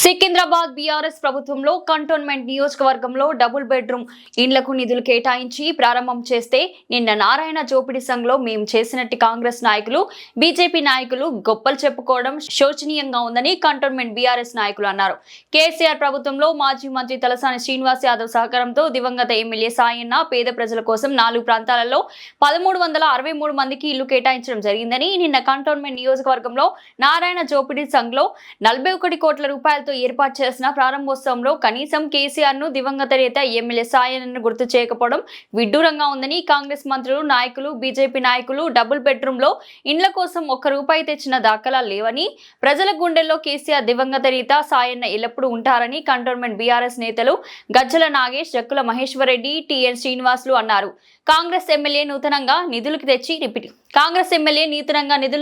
Secunderabad BRS ప్రభుత్వంలో cantonment నియోజకవర్గంలో double bedroom ఇండ్లకు నిధులు కేటాయించి ప్రారంభం చేస్తే నిన్న నారాయణ జోపిడి సంఘంలో మేము చేసినట్టు కాంగ్రెస్ నాయకులు బీజేపీ నాయకులు గొప్పలు చెప్పుకోవడం శోచనీయంగా ఉందని కంటోన్మెంట్ బీఆర్ఎస్ నాయకులు అన్నారు. కేసీఆర్ ప్రభుత్వంలో మాజీ మంత్రి తలసాని శ్రీనివాస్ యాదవ్ సహకారంతో దివంగత ఎమ్మెల్యే సాయన్న పేద ప్రజల కోసం 4 ప్రాంతాలలో 1363 మందికి ఇల్లు కేటాయించడం జరిగిందని నిన్న కంటోన్మెంట్ నియోజకవర్గంలో నారాయణ జోపిడి సంఘంలో 41 కోట్ల రూపాయలతో ఏర్పాటు చేసిన ప్రారంభోత్సవంలో కనీసం కేసీఆర్ ను దివంగత నేత ఎమ్మెల్యే సాయన్నను గుర్తు చేయకపోవడం విడ్డూరంగా ఉందని కాంగ్రెస్ మంత్రులు నాయకులు బీజేపీ నాయకులు డబుల్ బెడ్రూమ్ లో ఇండ్ల కోసం ₹1 తెచ్చిన దాఖలాలు లేవని ప్రజల గుండెల్లో కేసీఆర్ దివంగత నేత సాయన్న ఎల్లప్పుడూ ఉంటారని కంటోన్మెంట్ బీఆర్ఎస్ నేతలు గజ్జల నాగేష్, జక్కుల మహేశ్వర్ రెడ్డి, టిఎన్ శ్రీనివాసులు అన్నారు. కాంగ్రెస్ ఎమ్మెల్యే నూతనంగా నిధులు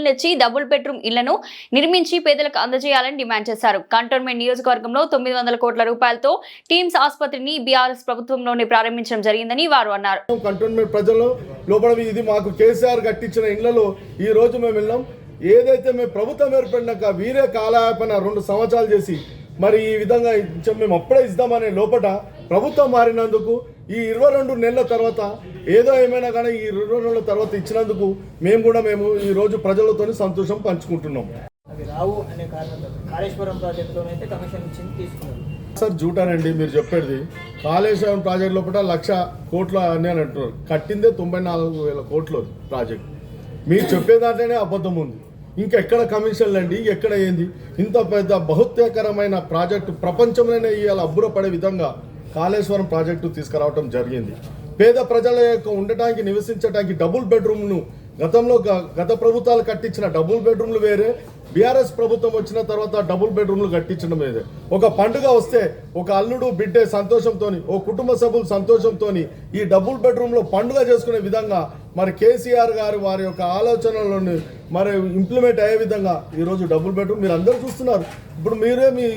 తెచ్చి డబుల్ బెడ్రూమ్ ఇళ్లను నిర్మించి పేదలకు అందజేయాలని డిమాండ్ చేశారు. కంటోన్మెంట్ నియోజకవర్గంలో 900 కోట్ల రూపాయలతో టీమ్స్ ఆసుపత్రిని బీఆర్ఎస్ ప్రభుత్వంలోనే ప్రారంభించడం జరిగిందని వారు అన్నారు. కంటోన్మెంట్ ప్రజలు లోపల ఇది మాకు కేసీఆర్ కట్టించిన ఇళ్లలో ఈ రోజు మేము వెళ్ళాం. ఏదైతే మేము ప్రభుత్వం ఏర్పడినాక వీరే కాలయాపన 2 సంవత్సరాలు చేసి మరి ఈ విధంగా మేము అప్పుడే ఇద్దామనే లోపల ప్రభుత్వం మారినందుకు ఈ 22 నెలల తర్వాత ఏదో ఏమైనా కానీ ఈ 22 నెలల తర్వాత ఇచ్చినందుకు మేము ఈ రోజు ప్రజలతో సంతోషం పంచుకుంటున్నాం. సార్ జూటానండి మీరు చెప్పేది. కాళేశ్వరం ప్రాజెక్ట్ లోపల 1,00,000 కోట్ల అని అంటున్నారు. కట్టిందే 94,000 కోట్ల ప్రాజెక్ట్. మీరు చెప్పేదాంట్లోనే అబద్ధం ఉంది. ఇంకెక్కడ కమిషన్లు అండి, ఎక్కడ ఏంది? ఇంత పెద్ద బహుత్యకరమైన ప్రాజెక్టు ప్రపంచంలోనే ఇవాళ అబ్బురపడే విధంగా కాళేశ్వరం ప్రాజెక్టు తీసుకురావడం జరిగింది. పేద ప్రజల యొక్క ఉండటానికి నివసించడానికి డబుల్ బెడ్రూమ్ను గతంలో గత ప్రభుత్వాలు కట్టించిన డబుల్ బెడ్రూమ్లు వేరే, బీఆర్ఎస్ ప్రభుత్వం వచ్చిన తర్వాత డబుల్ బెడ్రూమ్లు కట్టించడం వేరే. ఒక పండుగ వస్తే ఒక అల్లుడు బిడ్డే సంతోషంతో, ఓ కుటుంబ సభ్యులు సంతోషంతో ఈ డబుల్ బెడ్రూమ్లో పండుగ చేసుకునే విధంగా మరి కేసీఆర్ గారు వారి యొక్క ఆలోచనలను మరి ఇంప్లిమెంట్ అయ్యే విధంగా ఈరోజు డబుల్ బెడ్రూమ్ మీరు అందరూ చూస్తున్నారు. ఇప్పుడు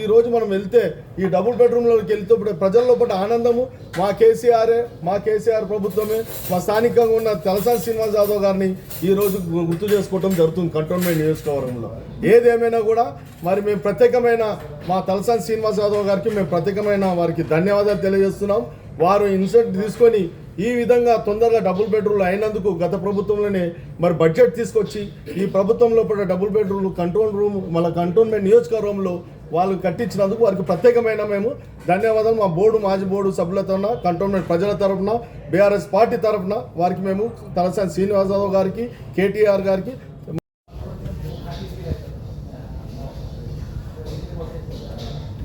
ఈరోజు మనం వెళ్తే ఈ డబుల్ బెడ్రూమ్లోకి వెళ్తే ఇప్పుడు ప్రజల లోపల ఆనందము మా కేసీఆర్ ప్రభుత్వమే, మా స్థానికంగా ఉన్న తలసాని శ్రీనివాస్ యాదవ్ గారిని ఈరోజు గుర్తు చేసుకోవడం జరుగుతుంది కంటోన్మెంట్ నియోజకవర్గంలో. ఏదేమైనా కూడా మరి మేము ప్రత్యేకమైన మా తలసాని శ్రీనివాస్ యాదవ్ గారికి మేము ప్రత్యేకమైన వారికి ధన్యవాదాలు తెలియజేస్తున్నాం. వారు ఇన్సెంట్ తీసుకొని ఈ విధంగా తొందరగా డబుల్ బెడ్రూమ్లు అయినందుకు గత ప్రభుత్వంలోనే మరి బడ్జెట్ తీసుకొచ్చి ఈ ప్రభుత్వంలో కూడా డబుల్ బెడ్రూమ్లు కంటోన్మెంట్ నియోజకవర్గంలో వాళ్ళు కట్టించినందుకు వారికి ప్రత్యేకమైన మేము ధన్యవాదాలు మా మాజీ బోర్డు సభ్యుల తరఫున, కంటోన్మెంట్ ప్రజల తరఫున, బీఆర్ఎస్ పార్టీ తరఫున వారికి మేము తలసాని శ్రీనివాసరావు గారికి, కేటీఆర్ గారికి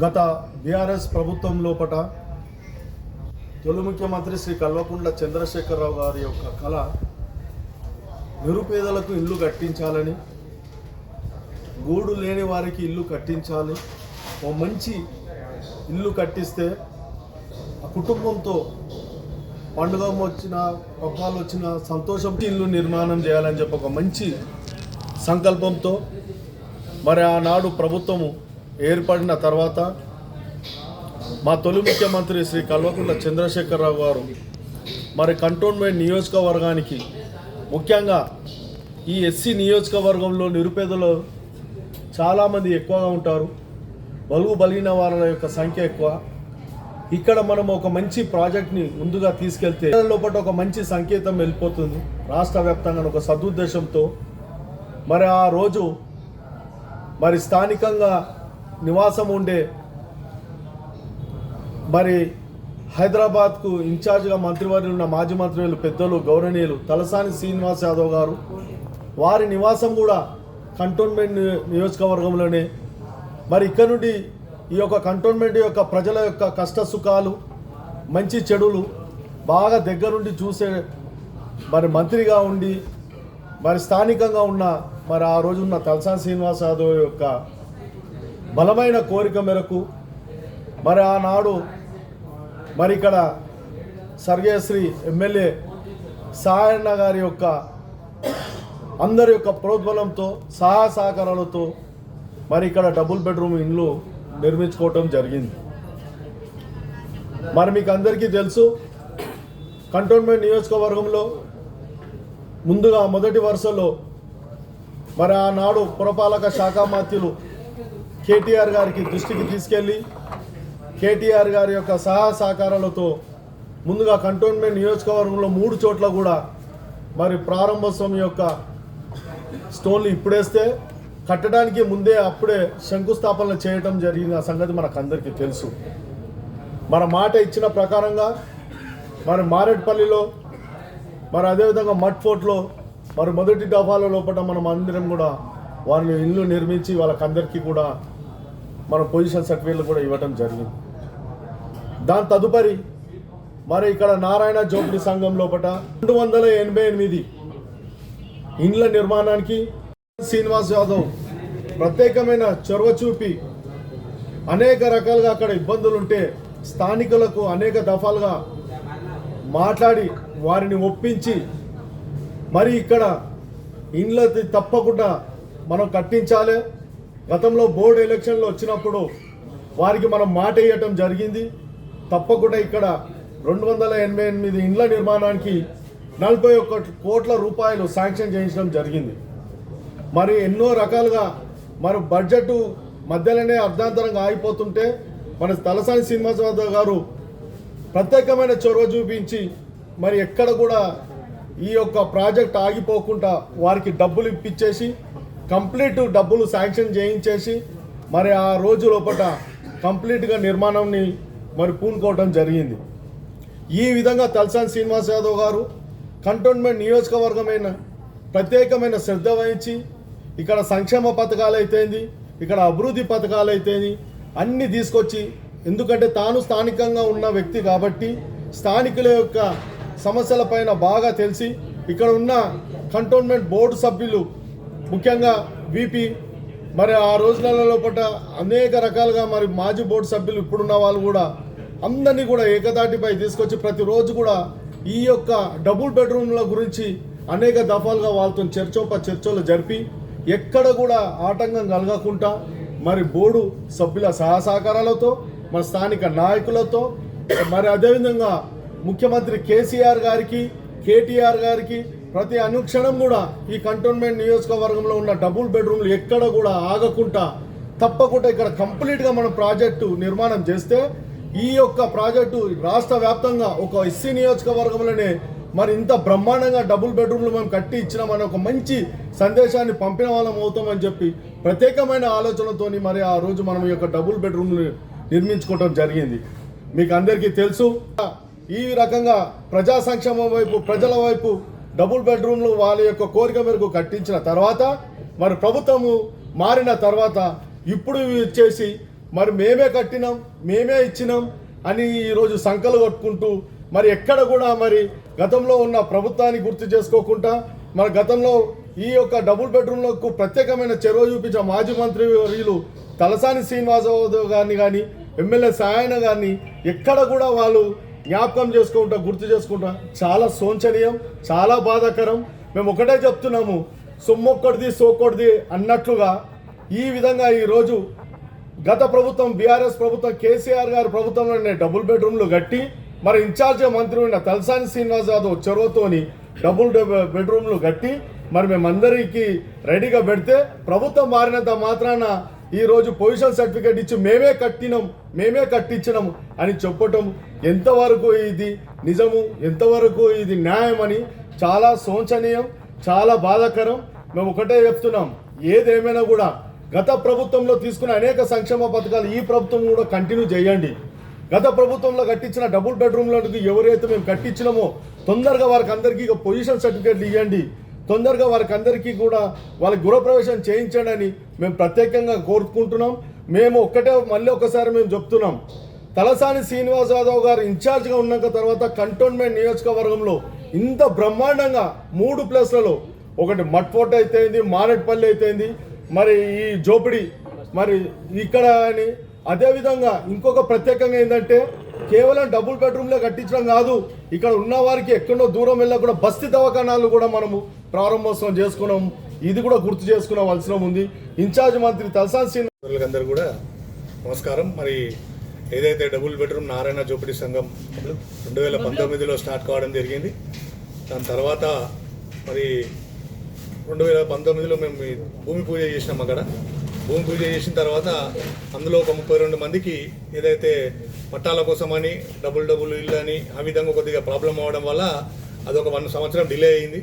గత బీఆర్ఎస్ ప్రభుత్వం లోపల తొలి ముఖ్యమంత్రి శ్రీ కల్వకుంట్ల చంద్రశేఖరరావు గారి యొక్క కళ నిరుపేదలకు ఇల్లు కట్టించాలని, గూడు లేని వారికి ఇల్లు కట్టించాలి, ఓ మంచి ఇల్లు కట్టిస్తే ఆ కుటుంబంతో పండుగ వచ్చినా పబ్బాలు వచ్చినా సంతోషం ఇల్లు నిర్మాణం చేయాలని చెప్పి ఒక మంచి సంకల్పంతో మరి ఆనాడు ప్రభుత్వము ఏర్పడిన తర్వాత మా తొలి ముఖ్యమంత్రి శ్రీ కల్వకుంట్ల చంద్రశేఖరరావు గారు మరి కంటోన్మెంట్ నియోజకవర్గానికి ముఖ్యంగా ఈ ఎస్సీ నియోజకవర్గంలో నిరుపేదలు చాలామంది ఎక్కువగా ఉంటారు. బలిగిన వారి యొక్క సంఖ్య ఎక్కువ. ఇక్కడ మనం ఒక మంచి ప్రాజెక్ట్ని ముందుగా తీసుకెళ్తే లోపల ఒక మంచి సంకేతం వెళ్ళిపోతుంది రాష్ట్ర వ్యాప్తంగా ఒక సదుద్దేశంతో. మరి ఆ రోజు మరి స్థానికంగా నివాసం ఉండే మరి హైదరాబాద్కు ఇన్ఛార్జ్గా మంత్రివర్యులు ఉన్న మాజీ మంత్రివర్యులు పెద్దలు గౌరవనీయులు తలసాని శ్రీనివాస్ యాదవ్ గారు, వారి నివాసం కూడా కంటోన్మెంట్ నియోజకవర్గంలోనే. మరి ఇక్కడ నుండి ఈ యొక్క కంటోన్మెంట్ యొక్క ప్రజల యొక్క కష్ట సుఖాలు, మంచి చెడులు బాగా దగ్గరుండి చూసే మరి మంత్రిగా ఉండి మరి స్థానికంగా ఉన్న మరి ఆ రోజున్న తలసాని శ్రీనివాస్ యాదవ్ యొక్క బలమైన కోరిక మేరకు మరి ఆనాడు మరి ఇక్కడ స్వర్గీయశ్రీ ఎమ్మెల్యే సాయన్న గారి యొక్క అందరి యొక్క ప్రోద్బలంతో సహాయ సహకారాలతో మరి ఇక్కడ డబుల్ బెడ్రూమ్ ఇండ్లు నిర్మించుకోవటం జరిగింది. మరి మీకు అందరికీ తెలుసు కంటోన్మెంట్ నియోజకవర్గంలో ముందుగా మొదటి వరుసలో మరి ఆనాడు పురపాలక శాఖ మంత్రులు కేటీఆర్ గారికి దృష్టికి తీసుకెళ్ళి కేటీఆర్ గారి యొక్క సహాయ సహకారాలతో ముందుగా కంటోన్మెంట్ నియోజకవర్గంలో 3 చోట్ల కూడా మరి ప్రారంభోత్సవం యొక్క స్టోన్లు ఇప్పుడేస్తే కట్టడానికి ముందే అప్పుడే శంకుస్థాపన చేయటం జరిగిన సంగతి మనకందరికీ తెలుసు. మన మాట ఇచ్చిన ప్రకారంగా మరి మారేడ్పల్లిలో మరి అదేవిధంగా మడ్ ఫోర్ట్లో మరి మొదటి దఫాల లోపల మనం అందరం కూడా వాళ్ళ ఇల్లు నిర్మించి వాళ్ళకందరికీ కూడా మన పొజిషన్ సర్టిఫికేట్లు కూడా ఇవ్వటం జరిగింది. దాని తదుపరి మరి ఇక్కడ నారాయణ జోపిడి సంఘం లోపల 288 ఇండ్ల నిర్మాణానికి శ్రీనివాస్ యాదవ్ ప్రత్యేకమైన చొరవ చూపి అనేక రకాలుగా అక్కడ ఇబ్బందులుంటే స్థానికులకు అనేక దఫాలుగా మాట్లాడి వారిని ఒప్పించి మరి ఇక్కడ ఇండ్ల తప్పకుండా మనం కట్టించాలి. గతంలో బోర్డు ఎలక్షన్లు వచ్చినప్పుడు వారికి మనం మాట ఇవ్వటం జరిగింది. తప్పకుండా ఇక్కడ 288 ఇండ్ల నిర్మాణానికి 41 కోట్ల రూపాయలు శాంక్షన్ చేయించడం జరిగింది. మరి ఎన్నో రకాలుగా మరి బడ్జెట్ మధ్యలోనే అర్ధాంతరంగా ఆగిపోతుంటే మన తలసాని శ్రీనివాసరావు గారు ప్రత్యేకమైన చొరవ చూపించి మరి ఎక్కడ కూడా ఈ యొక్క ప్రాజెక్ట్ ఆగిపోకుండా వారికి డబ్బులు ఇప్పించేసి కంప్లీట్ డబ్బులు శాంక్షన్ చేయించేసి మరి ఆ రోజు లోపల కంప్లీట్గా నిర్మాణాన్ని మరి పూనుకోవడం జరిగింది. ఈ విధంగా తలసాని శ్రీనివాస్ యాదవ్ గారు కంటోన్మెంట్ నియోజకవర్గమైన ప్రత్యేకమైన శ్రద్ధ వహించి ఇక్కడ సంక్షేమ పథకాలు అయితేంది, ఇక్కడ అభివృద్ధి పథకాలు అయితేంది అన్నీ తీసుకొచ్చి, ఎందుకంటే తాను స్థానికంగా ఉన్న వ్యక్తి కాబట్టి స్థానికుల యొక్క సమస్యలపైన బాగా తెలిసి ఇక్కడ ఉన్న కంటోన్మెంట్ బోర్డు సభ్యులు ముఖ్యంగా వీపీ మరి ఆ రోజుల లోపల అనేక రకాలుగా మరి మాజీ బోర్డు సభ్యులు ఇప్పుడున్న వాళ్ళు కూడా అందరినీ కూడా ఏకతాటిపై తీసుకొచ్చి ప్రతిరోజు కూడా ఈ యొక్క డబుల్ బెడ్రూమ్ల గురించి అనేక దఫాలుగా వాళ్ళతో చర్చలు జరిపి ఎక్కడ కూడా ఆటంకం కలగకుండా మరి బోర్డు సభ్యుల సహకారాలతో మన స్థానిక నాయకులతో మరి అదేవిధంగా ముఖ్యమంత్రి కేసీఆర్ గారికి కేటీఆర్ గారికి ప్రతి అనుక్షణం కూడా ఈ కంటోన్మెంట్ నియోజకవర్గంలో ఉన్న డబుల్ బెడ్రూమ్లు ఎక్కడ కూడా ఆగకుండా తప్పకుండా ఇక్కడ కంప్లీట్గా మనం ప్రాజెక్టు నిర్మాణం చేస్తే ఈ యొక్క ప్రాజెక్టు రాష్ట్ర వ్యాప్తంగా ఒక ఎస్సీ నియోజకవర్గంలోనే మరి ఇంత బ్రహ్మాండంగా డబుల్ బెడ్రూమ్లు మనం కట్టి ఇచ్చినామని ఒక మంచి సందేశాన్ని పంపిన వాళ్ళం అవుతామని చెప్పి ప్రత్యేకమైన ఆలోచనతోని మరి ఆ రోజు మనం ఈ యొక్క డబుల్ బెడ్రూమ్లు నిర్మించుకోవడం జరిగింది. మీకు అందరికీ తెలుసు, ఈ రకంగా ప్రజా సంక్షేమం వైపు ప్రజల వైపు డబుల్ బెడ్రూమ్లు వాళ్ళ యొక్క కోరిక మేరకు కట్టించిన తర్వాత మరి ప్రభుత్వము మారిన తర్వాత ఇప్పుడు ఇచ్చేసి మరి మేమే కట్టినాం మేమే ఇచ్చినాం అని ఈరోజు సంకలు కొట్టుకుంటూ మరి ఎక్కడ కూడా మరి గతంలో ఉన్న ప్రభుత్వాన్ని గుర్తు చేసుకోకుండా మరి గతంలో ఈ యొక్క డబుల్ బెడ్రూమ్లకు ప్రత్యేకమైన చొరవ చూపించిన మాజీ మంత్రి వర్యులు తలసాని శ్రీనివాసరావు గారిని కానీ ఎమ్మెల్యే సాయన గారిని ఎక్కడ కూడా వాళ్ళు జ్ఞాపకం చేసుకుంటా గుర్తు చేసుకుంటా చాలా శోచనీయం, చాలా బాధాకరం. మేము ఒకటే చెప్తున్నాము, సొమ్మొక్కడిది సోకొడిది అన్నట్లుగా ఈ విధంగా ఈరోజు గత ప్రభుత్వం బీఆర్ఎస్ ప్రభుత్వం కేసీఆర్ గారి ప్రభుత్వంలోనే డబుల్ బెడ్రూమ్లు కట్టి మరి ఇన్ఛార్జ్ మంత్రి ఉన్న తలసాని శ్రీనివాస్ యాదవ్ చొరవతోని డబుల్ బెడ్రూమ్లు కట్టి మరి మేమందరికీ రెడీగా పెడితే ప్రభుత్వం మారినంత మాత్రాన ఈరోజు పొజిషన్ సర్టిఫికేట్ ఇచ్చి మేమే కట్టినాం మేమే కట్టించినాం అని చెప్పటం ఎంతవరకు ఇది నిజము, ఎంతవరకు ఇది న్యాయం అని చాలా శోచనీయం, చాలా బాధాకరం. మేము ఒకటే చెప్తున్నాం, ఏదేమైనా కూడా గత ప్రభుత్వంలో తీసుకున్న అనేక సంక్షేమ పథకాలు ఈ ప్రభుత్వం కూడా కంటిన్యూ చేయండి. గత ప్రభుత్వంలో కట్టించిన డబుల్ బెడ్రూమ్లకు ఎవరైతే మేము కట్టించినామో తొందరగా వారికి అందరికీ పొజిషన్ సర్టిఫికేట్లు ఇవ్వండి, తొందరగా వారికి అందరికీ కూడా వాళ్ళ గృహప్రవేశం చేయించండి అని మేము ప్రత్యేకంగా కోరుకుంటున్నాం. మేము మళ్ళీ ఒకసారి మేము చెప్తున్నాం, తలసాని శ్రీనివాస్ యాదవ్ గారు ఇన్ఛార్జ్గా ఉన్నాక తర్వాత కంటోన్మెంట్ నియోజకవర్గంలో ఇంత బ్రహ్మాండంగా 3 ప్లేస్లలో, ఒకటి మట్ఫోర్ట్ అయితేంది, మారేడ్పల్లి అయితేంది, మరి ఈ జోపిడి మరి ఇక్కడ అని అదేవిధంగా ఇంకొక ప్రత్యేకంగా ఏంటంటే కేవలం డబుల్ బెడ్రూమ్లే కట్టించడం కాదు, ఇక్కడ ఉన్న వారికి ఎక్కడో దూరం వెళ్ళకుండా బస్తీ దవాఖానాలు కూడా మనము ప్రారంభోత్సవం చేసుకున్నాం. ఇది కూడా గుర్తు చేసుకోవాల్సిన ఉంది. ఇన్ఛార్జ్ మంత్రి తలసాని శ్రీనివాస్ అందరూ కూడా నమస్కారం. మరి ఏదైతే డబుల్ బెడ్రూమ్ నారాయణ జోపిడి సంఘం 2019లో స్టార్ట్ కావడం జరిగింది. దాని తర్వాత మరి 2019లో మేము భూమి పూజ చేసినాం. అక్కడ భూమి పూజ చేసిన తర్వాత అందులో ఒక 32 మందికి ఏదైతే పట్టాల కోసమని డబుల్ ఇల్లు అని ఆ విధంగా కొద్దిగా ప్రాబ్లం అవ్వడం వల్ల అదొక 1 సంవత్సరం డిలే అయింది.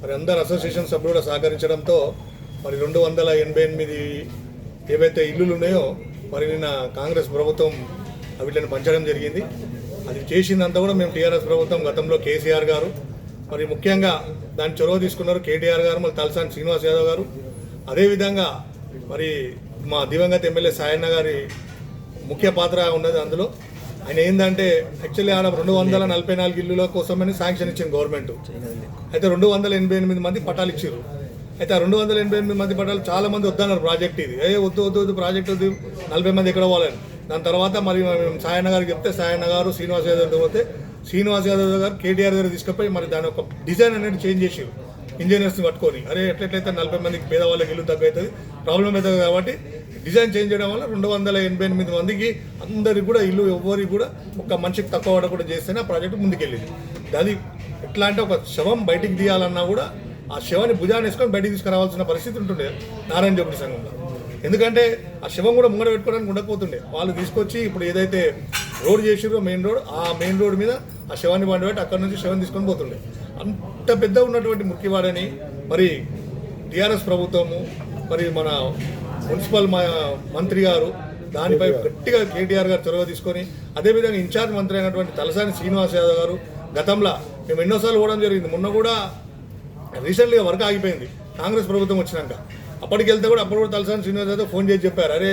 మరి అందరు అసోసియేషన్ సభ్యులు కూడా సహకరించడంతో మరి 288 ఏవైతే ఇల్లులు ఉన్నాయో మరి నిన్న కాంగ్రెస్ ప్రభుత్వం వీటిని పంచడం జరిగింది. అది చేసిందంతా కూడా మేము టీఆర్ఎస్ ప్రభుత్వం గతంలో కేసీఆర్ గారు మరి ముఖ్యంగా దాన్ని చొరవ తీసుకున్నారు కేటీఆర్ గారు, మరి తలసాని శ్రీనివాస్ యాదవ్ గారు. అదేవిధంగా మరి మా దివంగత ఎమ్మెల్యే సాయన్న గారి ముఖ్య పాత్ర ఉన్నది అందులో. ఆయన ఏంటంటే యాక్చువల్లీ ఆడ 244 ఇల్లుల కోసమని శాంక్షన్ ఇచ్చింది గవర్నమెంట్. అయితే 288 మంది పట్టాలు ఇచ్చారు. అయితే ఆ 288 మంది పట్టాలు చాలా మంది వద్దన్నారు ప్రాజెక్ట్ ఇది. వద్దు ప్రాజెక్ట్ వద్దు, 40 మంది ఎక్కడ పోవాలని. దాని తర్వాత మరి మేము సాయన్న గారికి చెప్తే సాయన్న గారు శ్రీనివాస్ యాదవ్ పోతే శ్రీనివాస్ యాదవ్ గారు కేటీఆర్ గారు తీసుకుపోయి మరి దాని ఒక డిజైన్ అనేది చేంజ్ చేసారు ఇంజనీర్స్ని పట్టుకొని. అరే ఎట్లయితే 40 మందికి పేదవాళ్ళకి ఇల్లు తగ్గవుతుంది, ప్రాబ్లం అవుతుంది కాబట్టి డిజైన్ చేంజ్ చేయడం వల్ల 288 మందికి అందరికి కూడా ఇల్లు ఎవరికి కూడా ఒక మనిషికి తక్కువ పడకుండా చేస్తేనే ఆ ప్రాజెక్టు ముందుకెళ్ళింది. అది ఎట్లా అంటే ఒక శవం బయటికి తీయాలన్నా కూడా ఆ శవాన్ని భుజాన్ని వేసుకొని బయటికి తీసుకురావాల్సిన పరిస్థితి ఉంటుండే నారాయణ జోపిడి సంఘంలో. ఎందుకంటే ఆ శవం కూడా ముంగడ పెట్టుకోవడానికి ఉండకపోతుండే. వాళ్ళు తీసుకొచ్చి ఇప్పుడు ఏదైతే రోడ్ చేసిరో మెయిన్ రోడ్, ఆ మెయిన్ రోడ్ మీద ఆ శవాన్ని పండబెట్టి అక్కడ నుంచి శవం తీసుకొని పోతుండే. అంత పెద్ద ఉన్నటువంటి ముఖ్యవాడని మరి టీఆర్ఎస్ ప్రభుత్వము మరి మన మున్సిపల్ మంత్రి గారు దానిపై గట్టిగా కేటీఆర్ గారు చొరవ తీసుకొని, అదేవిధంగా ఇన్ఛార్జ్ మంత్రి అయినటువంటి తలసాని శ్రీనివాస్ యాదవ్ గారు గతంలో మేము ఎన్నోసార్లు పోవడం జరిగింది. మొన్న కూడా రీసెంట్గా వర్క్ ఆగిపోయింది కాంగ్రెస్ ప్రభుత్వం వచ్చినాక. అప్పటికి వెళ్తే కూడా అప్పుడు కూడా తలసాని శ్రీనివాస్ యాదవ్ ఫోన్ చేసి చెప్పారు, అరే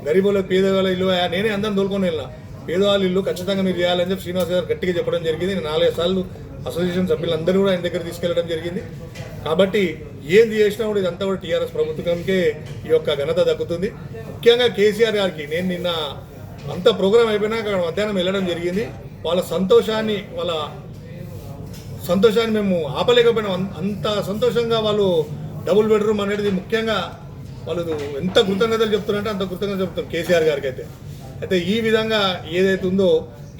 గరీబులకు పేదవాళ్ళ ఇల్లు నేనే అందరం తోలుకొని వెళ్ళిన, పేదవాళ్ళ ఇల్లు ఖచ్చితంగా మీరు చేయాలని చెప్పి శ్రీనివాస్ యాదవ్ గట్టిగా చెప్పడం జరిగింది. 4 సార్లు అసోసియేషన్ సభ్యులందరూ కూడా ఆయన దగ్గర తీసుకెళ్లడం జరిగింది. కాబట్టి ఏంది చేసినా కూడా ఇదంతా కూడా టీఆర్ఎస్ ప్రభుత్వంకే ఈ యొక్క ఘనత దక్కుతుంది. ముఖ్యంగా కేసీఆర్ గారికి నేను నిన్న అంత ప్రోగ్రాం అయిపోయినాక మధ్యాహ్నం వెళ్ళడం జరిగింది. వాళ్ళ సంతోషాన్ని మేము ఆపలేకపోయినాం. అంత సంతోషంగా వాళ్ళు డబుల్ బెడ్రూమ్ అనేది ముఖ్యంగా వాళ్ళు ఎంత కృతజ్ఞతలు చెప్తున్నారంటే అంత కృతజ్ఞత చెప్తున్నారు కేసీఆర్ గారికి. అయితే ఈ విధంగా ఏదైతే ఉందో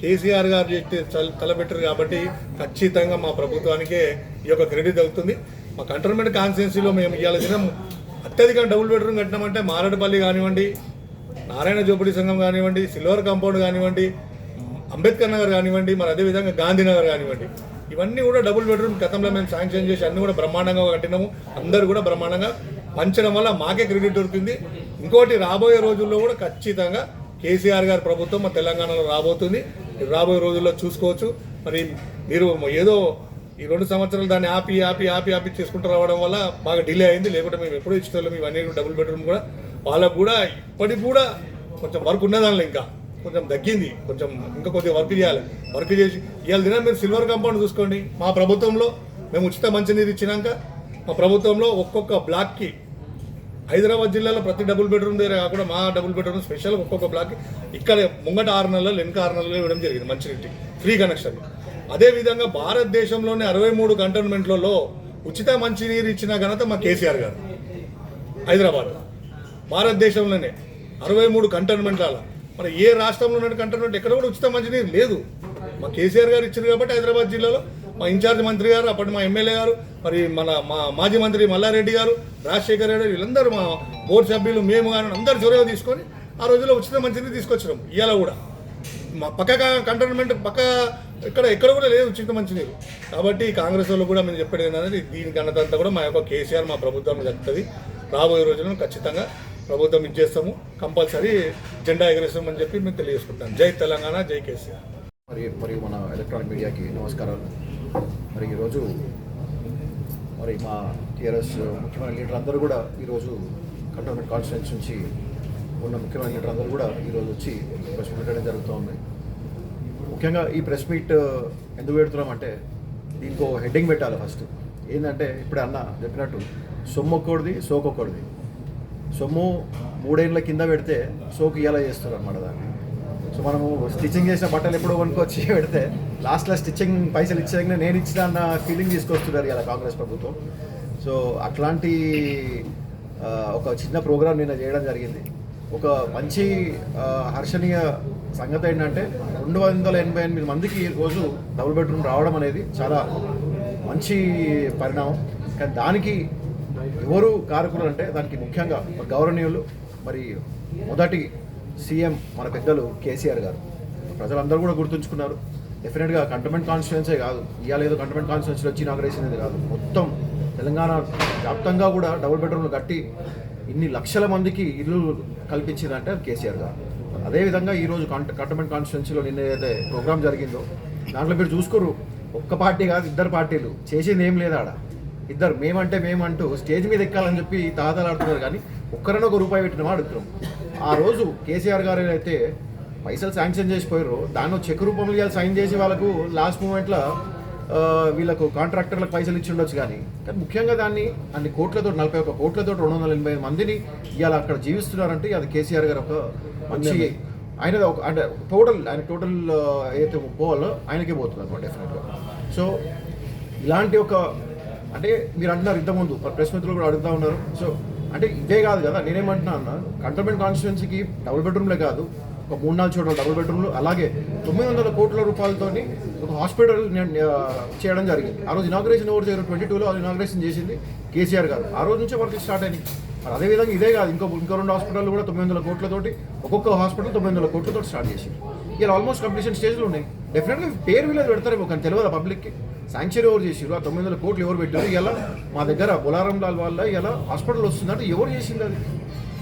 కేసీఆర్ గారు చేస్తే తలపెట్టారు కాబట్టి ఖచ్చితంగా మా ప్రభుత్వానికే ఈ యొక్క క్రెడిట్ దక్కుతుంది. మా కంటోన్మెంట్ కాన్స్టిట్యున్సీలో మేము ఇవాళ దినం అత్యధికంగా డబుల్ బెడ్రూమ్ కట్టినామంటే మారడపల్లి కానివ్వండి, నారాయణ జోపిడి సంఘం కానివ్వండి, సిల్వర్ కాంపౌండ్ కానివ్వండి, అంబేద్కర్ నగర్ కానివ్వండి, మరి అదేవిధంగా గాంధీనగర్ కానివ్వండి, ఇవన్నీ కూడా డబుల్ బెడ్రూమ్ గతంలో మేము శాంక్షన్ చేసి అన్నీ కూడా బ్రహ్మాండంగా కట్టినాము. అందరూ కూడా బ్రహ్మాండంగా పంచడం వల్ల మాకే క్రెడిట్ దొరికింది. ఇంకోటి రాబోయే రోజుల్లో కూడా ఖచ్చితంగా కేసీఆర్ గారి ప్రభుత్వం మా తెలంగాణలో రాబోతుంది. రాబోయే రోజుల్లో చూసుకోవచ్చు. మరి మీరు ఏదో ఈ 2 సంవత్సరాలు దాన్ని ఆపి చేసుకుంటూ రావడం వల్ల బాగా డిలే అయింది. లేకుంటే మేము ఎప్పుడూ ఇష్టం ఇవన్నీ డబుల్ బెడ్రూమ్ కూడా వాళ్ళకు కూడా ఇప్పటికి కూడా కొంచెం వర్క్ ఉన్నదానిలో ఇంకా కొంచెం తగ్గింది. కొంచెం ఇంకా కొద్దిగా వర్క్ చేయాలి. వర్క్ చేసి ఇవాళ దినం మీరు సిల్వర్ కాంపౌండ్ చూసుకోండి. మా ప్రభుత్వంలో మేము ఉచిత మంచినీరు ఇచ్చినాక మా ప్రభుత్వంలో ఒక్కొక్క బ్లాక్కి హైదరాబాద్ జిల్లాలో ప్రతి డబుల్ బెడ్రూమ్ దగ్గర కాకుండా మా డబుల్ బెడ్రూమ్ స్పెషల్ ఒక్కొక్క బ్లాక్కి ఇక్కడ ముంగట 6 నెలలు వెనుక 6 నెలలు ఇవ్వడం జరిగింది మంచినీటి ఫ్రీ కనెక్షన్. అదేవిధంగా భారతదేశంలోనే 63 కంటోన్మెంట్లలో ఉచిత మంచినీరు ఇచ్చిన ఘనత మా కేసీఆర్ గారు. హైదరాబాద్ భారతదేశంలోనే 63 కంటోన్మెంట్ల మరి ఏ రాష్ట్రంలో ఉన్న కంటోన్మెంట్ ఎక్కడ కూడా ఉచిత మంచినీరు లేదు. మా కేసీఆర్ గారు ఇచ్చారు కాబట్టి హైదరాబాద్ జిల్లాలో మా ఇన్ఛార్జ్ మంత్రి గారు, అప్పటి మా ఎమ్మెల్యే గారు, మరి మా మాజీ మంత్రి మల్లారెడ్డి గారు, రాజశేఖర్ రెడ్డి, వీళ్ళందరూ మా బోర్డు సభ్యులు మేము కానీ అందరూ చొరవ తీసుకొని ఆ రోజుల్లో ఉచిత మంచినీరు తీసుకొచ్చినాం. ఇవాళ కూడా మా పక్క కంటోన్మెంట్ పక్క ఎక్కడ కూడా లేదు ఉచిత మంచినీరు. కాబట్టి కాంగ్రెస్ వాళ్ళు కూడా మేము చెప్పేది ఏంటంటే దీని ఘనత అంతా కూడా మా యొక్క కేసీఆర్ మా ప్రభుత్వం దక్కుతుంది. రాబోయే రోజులను ఖచ్చితంగా ప్రభుత్వం ఇచ్చేస్తాము, కంపల్సరీ జెండా ఎగరేస్తామని చెప్పి మేము తెలియజేసుకుంటాం. జై తెలంగాణ, జై కేసీఆర్. మరి మన ఎలక్ట్రానిక్ మీడియాకి నమస్కారాలు. మరి ఈరోజు మరి మా టీఆర్ఎస్ ముఖ్యమైన లీడర్ అందరూ కూడా ఈరోజు కంటోన్మెంట్ కాన్స్టిట్యున్సీ నుంచి ఉన్న ముఖ్యమైన లీడర్ అందరూ కూడా ఈరోజు వచ్చి ప్రెస్ మీట్ పెట్టడం జరుగుతుంది. ముఖ్యంగా ఈ ప్రెస్ మీట్ ఎందుకు పెడుతున్నామంటే దీనికి ఒక హెడ్డింగ్ పెట్టాలి. ఫస్ట్ ఏంటంటే ఇప్పుడే అన్న చెప్పినట్టు సొమ్మొక్కడిది సోకొక్కడిది. సొమ్ము 3 ఏళ్ళ కింద పెడితే సోకు ఇలా చేస్తారు అన్నమాట దాన్ని. సో మనము స్టిచ్చింగ్ చేసిన బట్టలు ఎప్పుడో కొనుక్కొచ్చి పెడితే లాస్ట్లో స్టిచ్చింగ్ పైసలు ఇచ్చాక నేను ఇచ్చిన అన్న ఫీలింగ్ తీసుకొస్తున్నారు ఇలా కాంగ్రెస్ ప్రభుత్వం. సో అట్లాంటి ఒక చిన్న ప్రోగ్రాం నిన్న చేయడం జరిగింది. ఒక మంచి హర్షణీయ సంగతి ఏంటంటే 288 మందికి ఈరోజు డబుల్ బెడ్రూమ్ రావడం అనేది చాలా మంచి పరిణామం. కానీ దానికి ఎవరు కారకులు అంటే దానికి ముఖ్యంగా గౌరవనీయులు మరి మొదటి సీఎం మన పెద్దలు కేసీఆర్ గారు ప్రజలందరూ కూడా గుర్తుంచుకున్నారు. డెఫినెట్గా కంటోన్మెంట్ కాన్స్టిట్యున్సీ కాదు, ఇవాళ ఏదో కంటోన్మెంట్ కాన్స్టిట్యున్సీలో వచ్చి ఇనాగరేషన్ అనేది కాదు, మొత్తం తెలంగాణ వ్యాప్తంగా కూడా డబుల్ బెడ్రూమ్లు కట్టి ఇన్ని లక్షల మందికి ఇల్లు కల్పించిందంటే కేసీఆర్ గారు. అదేవిధంగా ఈరోజు కంటోన్మెంట్ కాన్స్టిట్యున్సీలో నిన్న ఏదైతే ప్రోగ్రామ్ జరిగిందో దాంట్లో మీరు చూసుకోరు, ఒక్క పార్టీ కాదు 2 పార్టీలు చేసింది ఏం లేదు. ఆడ ఇద్దరు మేమంటూ స్టేజ్ మీద ఎక్కాలని చెప్పి తాతలాడుతున్నారు, కానీ ఒక్కరైనా ఒక రూపాయి పెట్టిన అడుగుతున్నాం. ఆ రోజు కేసీఆర్ గారు అయితే పైసలు శాంక్షన్ చేసిపోయారు, దాన్ని చెక్ రూపంలో ఇవాళ సైన్ చేసి వాళ్ళకు లాస్ట్ మూమెంట్లో వీళ్ళకు కాంట్రాక్టర్లకు పైసలు ఇచ్చి ఉండొచ్చు. కానీ ముఖ్యంగా దాన్ని అన్ని కోట్లతో 41 కోట్లతో 285 మందిని ఇవాళ అక్కడ జీవిస్తున్నారంటే అది కేసీఆర్ గారు ఒక మంచి ఆయన ఒక అంటే టోటల్ ఏదైతే పోవాలో ఆయనకే పోతుంది అనమాట డెఫినెట్గా. సో ఇలాంటి ఒక అంటే మీరు అంటున్నారు ఇంతకుముందు ప్రెస్ మిత్రులు కూడా అడుగుతూ ఉన్నారు. సో అంటే ఇదే కాదు కదా, నేనేమంటున్నా అన్న, కంటోన్మెంట్ కాన్స్టిట్యున్సీకి డబుల్ బెడ్రూమ్లే కాదు, ఒక 3-4 చోట్ల డబుల్ బెడ్రూమ్లు, అలాగే 900 కోట్ల రూపాయలతోని ఒక హాస్పిటల్ చేయడం జరిగింది. ఆ రోజు ఇనాగ్రేషన్ ఓవర్ 2022లో అది ఇనాగ్రేషన్ చేసింది కేసీఆర్ గారు. ఆ రోజు నుంచే వర్క్ స్టార్ట్ అయింది. మరి అదేవిధంగా ఇదే కాదు, ఇంకో 2 హాస్పిటల్ కూడా 900 కోట్లతోటి, ఒక్కొక్క హాస్పిటల్ 900 కోట్లతో స్టార్ట్ చేసింది. ఇలా ఆల్మోస్ట్ కంప్లీషన్ స్టేజ్లో ఉన్నాయి. డెఫినెట్గా పేరు వీళ్ళది పెడతారేమో కానీ తెలియదు పబ్లిక్కి. శాంక్షన్ ఎవరు చేసారు, ఆ 900 కోట్లు ఎవరు పెట్టారు, ఇలా మా దగ్గర బొలారం లాల్ వల్ల ఇలా హాస్పిటల్ వస్తుందంటే ఎవరు చేసింది అది?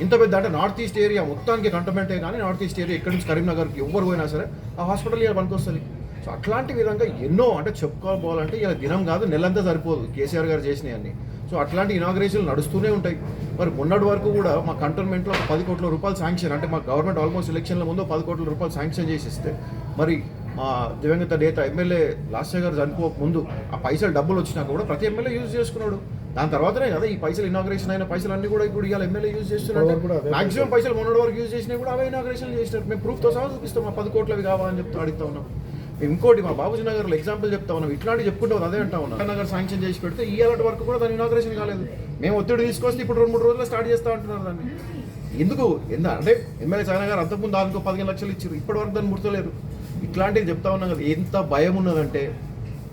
ఇంత పెద్ద అంటే నార్త్ ఈస్ట్ ఏరియా మొత్తానికి కంటోన్మెంటే కానీ నార్త్ ఈస్ట్ ఏరియా ఎక్కడి నుంచి కరీంనగర్కి ఎవరు పోయినా సరే ఆ హాస్పిటల్ ఇలా పనికొస్తుంది. సో అట్లాంటి విధంగా ఎన్నో అంటే చెప్పుకోవాలంటే ఇలా దినం కాదు నెలంతా సరిపోదు కేసీఆర్ గారు చేసినవి అన్నీ. సో అట్లాంటి ఇనాగ్రేషన్లు నడుస్తూనే ఉంటాయి. మరి మొన్నటి వరకు కూడా మా కంటోన్మెంట్లో 10 కోట్ల రూపాయలు శాంక్షన్, అంటే మా గవర్నమెంట్ ఆల్మోస్ట్ ఎలక్షన్ల ముందు 10 కోట్ల రూపాయలు శాంక్షన్ చేసిస్తే, మరి మా దివంగత నేత ఎమ్మెల్యే లాస్య గారు చనిపోక ముందు ఆ పైసలు డబ్బులు వచ్చినాక కూడా ప్రతి ఎమ్మెల్యే యూజ్ చేసుకున్నాడు. దాని తర్వాతనే కదా ఈ పైసలు ఇనాగ్రేషన్ అయిన పైసలు అన్ని కూడా ఇప్పుడు ఇవాళ ఎమ్మెల్యే యూజ్ చేస్తున్నారు. మాక్సిమం పైసలు మొన్నటి వరకు యూజ్ చేసినా కూడా అవే ఇనాగ్రేషన్ చేసినారు. మేము ప్రూఫ్తో సహా చూపిస్తాం, మా 10 కోట్లవి కావాలని చెప్తా అడుగుతా ఉన్నాం. ఇంకోటి మా బాబుజీ నగర్లో ఎగ్జాంపుల్ చెప్తా ఉన్నాం, ఇట్లాంటి చెప్పుకుంటాం అదే అంటా ఉన్నాం. నగర్ శాంక్షన్ చేసి పెడితే ఈ అలాంటి వరకు కూడా దాని ఇనాగ్రేషన్ కాలేదు. మేము ఒత్తిడి తీసుకొస్తే ఇప్పుడు 2-3 రోజుల్లో స్టార్ట్ చేస్తా అంటున్నారు దాన్ని. ఎందుకు అంటే ఎమ్మెల్యే సాయన గారు అంతకుముందు దానికో 15 లక్షలు ఇచ్చారు, ఇప్పటి వరకు దాన్ని ముడతలేరు. ఇట్లాంటివి చెప్తా ఉన్నాం కదా. ఎంత భయం ఉన్నదంటే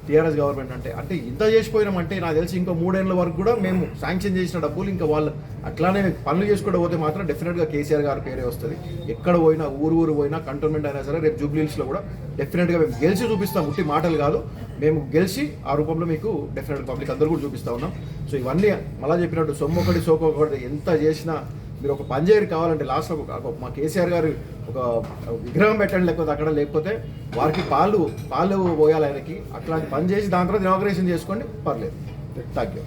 టీఆర్ఎస్ గవర్నమెంట్ అంటే ఇంత చేసిపోయినామంటే నాకు తెలిసి ఇంకో 3 ఏళ్ళ వరకు కూడా మేము శాంక్షన్ చేసిన డబ్బులు ఇంకా వాళ్ళు అట్లానే పనులు చేసుకోవడం పోతే మాత్రం డెఫినెట్గా కేసీఆర్ గారి పేరే వస్తుంది. ఎక్కడ పోయినా ఊరు పోయినా కంటోన్మెంట్ అయినా సరే రేపు జూబ్లీహిల్స్లో కూడా డెఫినెట్గా మేము గెలిచి చూపిస్తాం. ఉట్టి మాటలు కాదు, మేము గెలిచి ఆ రూపంలో మీకు డెఫినెట్గా పబ్లిక్ అందరూ కూడా చూపిస్తూ ఉన్నాం. సో ఇవన్నీ మళ్ళీ చెప్పినట్టు సొమ్మొకటి సోకొకటి ఎంత చేసినా మీరు ఒక పంజేరు కావాలంటే లాస్ట్లో మా కేసీఆర్ గారు ఒక విగ్రహం పెట్టండి, లేకపోతే వారికి పాలు పోయాలి ఆయనకి. అట్లాంటి పని చేసి దాని తర్వాత ఇనాగ్రేషన్ చేసుకోండి, పర్లేదు. Thank you.